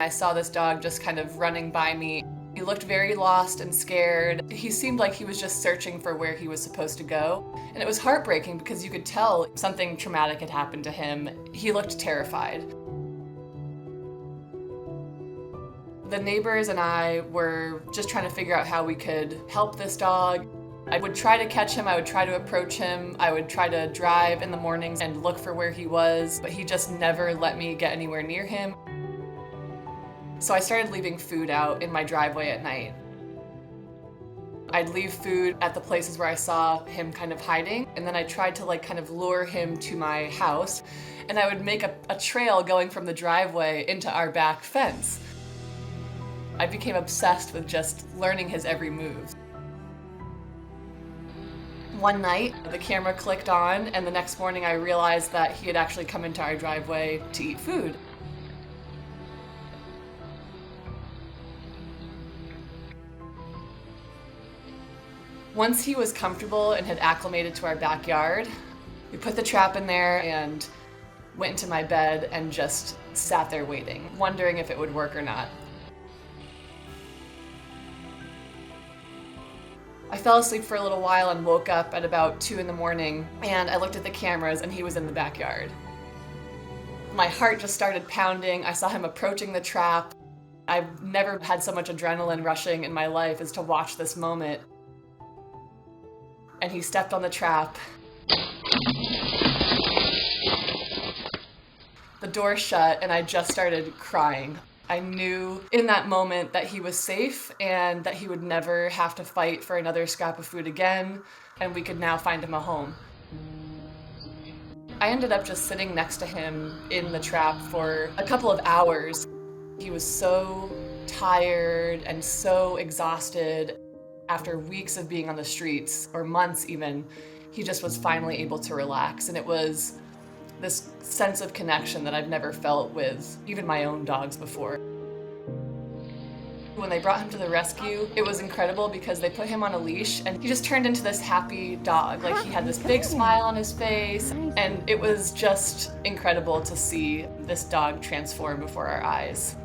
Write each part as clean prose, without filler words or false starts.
I saw this dog just kind of running by me. He looked very lost and scared. He seemed like he was just searching for where he was supposed to go. And it was heartbreaking because you could tell something traumatic had happened to him. He looked terrified. The neighbors and I were just trying to figure out how we could help this dog. I would try to catch him, I would try to approach him, I would try to drive in the mornings and look for where he was, but he just never let me get anywhere near him. So I started leaving food out in my driveway at night. I'd leave food at the places where I saw him kind of hiding, and then I tried to kind of lure him to my house, and I would make a trail going from the driveway into our back fence. I became obsessed with just learning his every move. One night, the camera clicked on, and the next morning I realized that he had actually come into our driveway to eat food. Once he was comfortable and had acclimated to our backyard, we put the trap in there and went into my bed and just sat there waiting, wondering if it would work or not. I fell asleep for a little while and woke up at about 2 in the morning, and I looked at the cameras and he was in the backyard. My heart just started pounding. I saw him approaching the trap. I've never had so much adrenaline rushing in my life as to watch this moment. And he stepped on the trap. The door shut and I just started crying. I knew in that moment that he was safe and that he would never have to fight for another scrap of food again, and we could now find him a home. I ended up just sitting next to him in the trap for a couple of hours. He was so tired and so exhausted. After weeks of being on the streets, or months even, he just was finally able to relax, and it was this sense of connection that I've never felt with even my own dogs before. When they brought him to the rescue, it was incredible because they put him on a leash and he just turned into this happy dog. Like, he had this big smile on his face, and it was just incredible to see this dog transform before our eyes.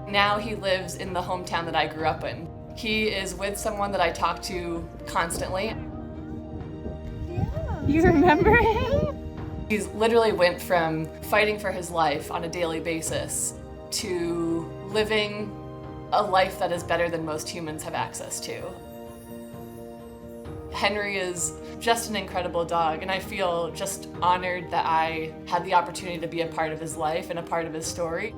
Now he lives in the hometown that I grew up in. He is with someone that I talk to constantly. You remember him? He's literally went from fighting for his life on a daily basis to living a life that is better than most humans have access to. Henry is just an incredible dog, and I feel just honored that I had the opportunity to be a part of his life and a part of his story.